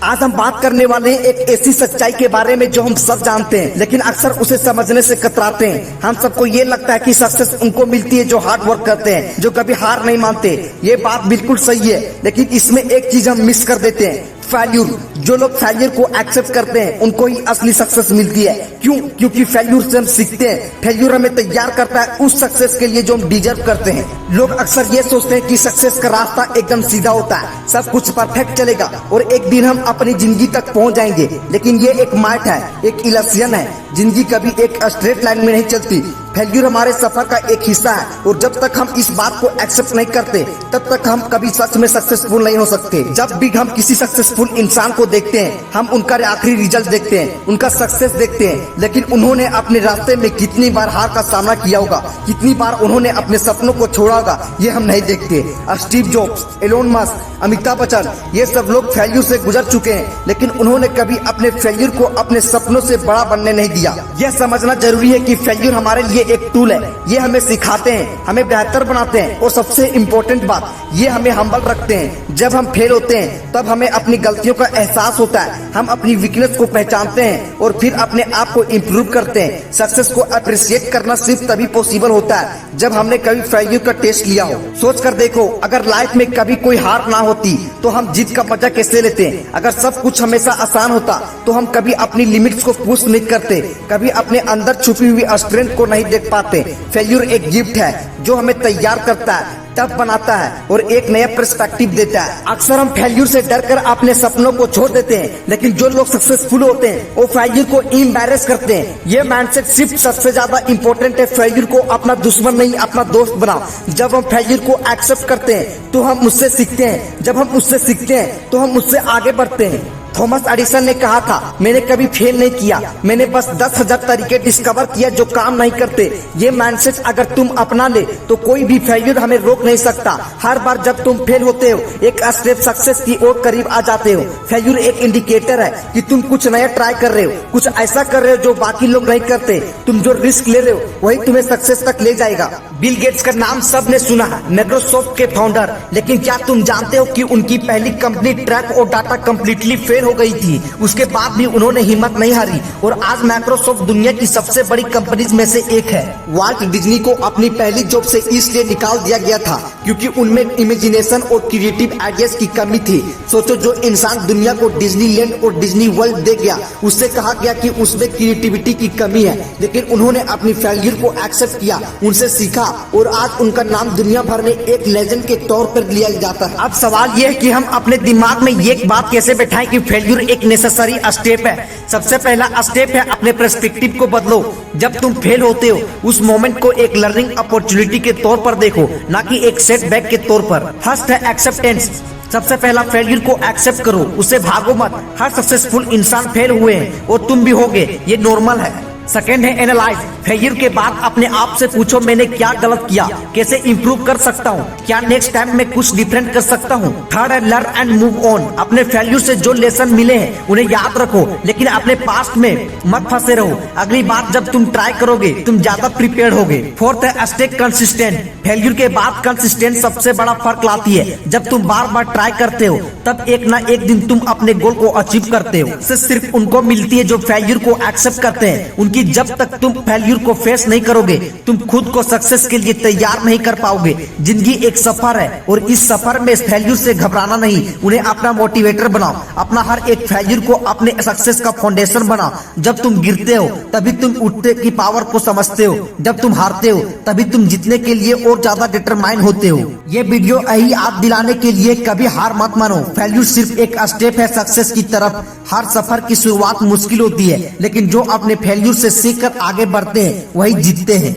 आज हम बात करने वाले हैं एक ऐसी सच्चाई के बारे में जो हम सब जानते हैं, लेकिन अक्सर उसे समझने से कतराते हैं। हम सबको ये लगता है कि सक्सेस उनको मिलती है जो हार्ड वर्क करते हैं, जो कभी हार नहीं मानते। ये बात बिल्कुल सही है, लेकिन इसमें एक चीज हम मिस कर देते हैं, फेल्यूर। जो लोग फेल्यूर को एक्सेप्ट करते हैं उनको ही असली सक्सेस मिलती है। क्यों? क्योंकि फेल्यूर से हम सीखते हैं। फेल्यूर हमें तैयार करता है उस सक्सेस के लिए जो हम डिजर्व करते हैं। लोग अक्सर ये सोचते हैं कि सक्सेस का रास्ता एकदम सीधा होता है, सब कुछ परफेक्ट चलेगा और एक दिन हम अपनी जिंदगी तक पहुंच जाएंगे, लेकिन ये एक माइथ है, एक इल्यूजन है। जिंदगी कभी एक स्ट्रेट लाइन में नहीं चलती। फेल्यूर हमारे सफर का एक हिस्सा है और जब तक हम इस बात को एक्सेप्ट नहीं करते तब तक हम कभी सच में सक्सेसफुल नहीं हो सकते। जब भी हम किसी सक्सेसफुल इंसान को देखते हैं, हम उनका आखिरी रिजल्ट देखते हैं, उनका सक्सेस देखते हैं, लेकिन उन्होंने अपने रास्ते में कितनी बार हार का सामना किया होगा, कितनी बार उन्होंने अपने सपनों को छोड़ा होगा, ये हम नहीं देखते। Steve Jobs, Elon Musk, Amitabh Bachchan, ये सब लोग फेल्यूर से गुजर चुके हैं, लेकिन उन्होंने कभी अपने फेल्यूर को अपने सपनों से बड़ा बनने नहीं दिया। यह समझना जरूरी है कि फेल्यूर हमारे लिए एक टूल है। ये हमें सिखाते हैं, हमें बेहतर बनाते हैं और सबसे इम्पोर्टेंट बात, ये हमें हम्बल रखते हैं। जब हम फेल होते हैं तब हमें अपनी गलतियों का एहसास होता है, हम अपनी वीकनेस को पहचानते हैं और फिर अपने आप को इम्प्रूव करते हैं। सक्सेस को अप्रिशिएट करना सिर्फ तभी पॉसिबल होता है जब हमने कभी फेल्यूर का टेस्ट लिया हो। सोच कर देखो, अगर लाइफ में कभी कोई हार ना होती तो हम जीत का मजा कैसे लेते? अगर सब कुछ हमेशा आसान होता तो हम कभी अपनी लिमिट्स को पुश नहीं करते, कभी अपने अंदर छुपी हुई स्ट्रेंथ को नहीं देख पाते। फेल्यूर एक गिफ्ट है जो हमें तैयार करता है, टफ बनाता है और एक नया पर्सपेक्टिव देता है। अक्सर हम फेल्यूर से डरकर अपने सपनों को छोड़ देते हैं, लेकिन जो लोग सक्सेसफुल होते हैं वो फेल्यूर को एम्बैरेस करते हैं। ये माइंडसेट सिर्फ सबसे ज्यादा इंपॉर्टेंट है। फेल्यूर को अपना दुश्मन नहीं, अपना दोस्त बनाओ। जब हम फेल्यूर को एक्सेप्ट करते हैं तो हम उससे सीखते हैं, जब हम उससे सीखते हैं तो हम उससे आगे बढ़ते हैं। थॉमस एडिसन ने कहा था, मैंने कभी फेल नहीं किया, मैंने बस 10,000 तरीके डिस्कवर किया जो काम नहीं करते। ये माइंडसेट अगर तुम अपना ले तो कोई भी फेल्यूर हमें रोक नहीं सकता। हर बार जब तुम फेल होते हो एक स्टेप सक्सेस की ओर करीब आ जाते हो। फेल्यूर एक इंडिकेटर है कि तुम कुछ नया ट्राई कर रहे हो, कुछ ऐसा कर रहे हो जो बाकी लोग नहीं करते। तुम जो रिस्क ले रहे हो वही तुम्हें सक्सेस तक ले जाएगा। बिल गेट्स का नाम सबने सुना है, माइक्रोसॉफ्ट के फाउंडर, लेकिन क्या तुम जानते हो कि उनकी पहली कंपनी ट्रैक और डाटा कम्प्लीटली फेल हो गई थी। उसके बाद भी उन्होंने हिम्मत नहीं हारी और आज माइक्रोसॉफ्ट दुनिया की सबसे बड़ी कंपनीज में से एक है। वाल्ट डिज्नी को अपनी पहली जॉब से इसलिए निकाल दिया गया था क्योंकि उनमें इमेजिनेशन और क्रिएटिव आइडियाज की कमी थी। सोचो, जो इंसान दुनिया को डिज्नीलैंड और डिज्नी वर्ल्ड दे गया, उससे कहा गया कि उसमें क्रिएटिविटी की कमी है, लेकिन उन्होंने अपनी फेल्यूर को एक्सेप्ट किया, उनसे सीखा और आज उनका नाम दुनिया भर में एक लेजेंड के तौर पर लिया जाता है। अब सवाल यह है कि हम अपने दिमाग में ये बात कैसे बैठाएं कि फेल्यूर एक नेसेसरी स्टेप है। सबसे पहला स्टेप है अपने पर्सपेक्टिव को बदलो। जब तुम फेल होते हो उस मोमेंट को एक लर्निंग अपॉर्चुनिटी के तौर पर देखो, ना कि एक सेटबैक के तौर पर। फर्स्ट है एक्सेप्टेंस। सबसे पहला फेल्यूर को एक्सेप्ट करो, उसे भागो मत। हर सक्सेसफुल इंसान फेल हुए हैं और तुम भी होगे, ये नॉर्मल है। सेकेंड है एनालाइज। फेल्यूर के बाद अपने आप से पूछो, मैंने क्या गलत किया, कैसे इंप्रूव कर सकता हूँ, क्या नेक्स्ट टाइम में कुछ डिफरेंट कर सकता हूँ। थर्ड है लर्न एंड मूव ऑन। अपने फेल्यूर से जो लेसन मिले हैं उन्हें याद रखो, लेकिन अपने पास्ट में मत फंसे रहो। अगली बार जब तुम ट्राई करोगे तुम ज्यादा प्रिपेयर्ड होगे। फोर्थ है स्टे कंसिस्टेंट। फेल्यूर के बाद कंसिस्टेंट सबसे बड़ा फर्क लाती है। जब तुम बार बार ट्राई करते हो तब एक ना एक दिन तुम अपने गोल को अचीव करते हो। सिर्फ उनको मिलती है जो फेल्यूर को एक्सेप्ट करते हैं। उनकी जब तक तुम फेल्यूर को फेस नहीं करोगे तुम खुद को सक्सेस के लिए तैयार नहीं कर पाओगे। जिंदगी एक सफर है और इस सफर में फेल्यूर से घबराना नहीं, उन्हें अपना मोटिवेटर बनाओ। अपना हर एक फेल्यूर को अपने सक्सेस का फाउंडेशन बनाओ। जब तुम गिरते हो तभी तुम उठने की पावर को समझते हो, जब तुम हारते हो तभी तुम जीतने के लिए और ज्यादा डिटरमाइन होते हो। ये वीडियो यही याद दिलाने के लिए कभी हार मत मानो। फेल्यूर सिर्फ एक स्टेप है सक्सेस की तरफ। हर सफर की शुरुआत मुश्किल होती है, लेकिन जो अपने फेल्यूर से सीखकर आगे बढ़ते हैं वही जीतते हैं।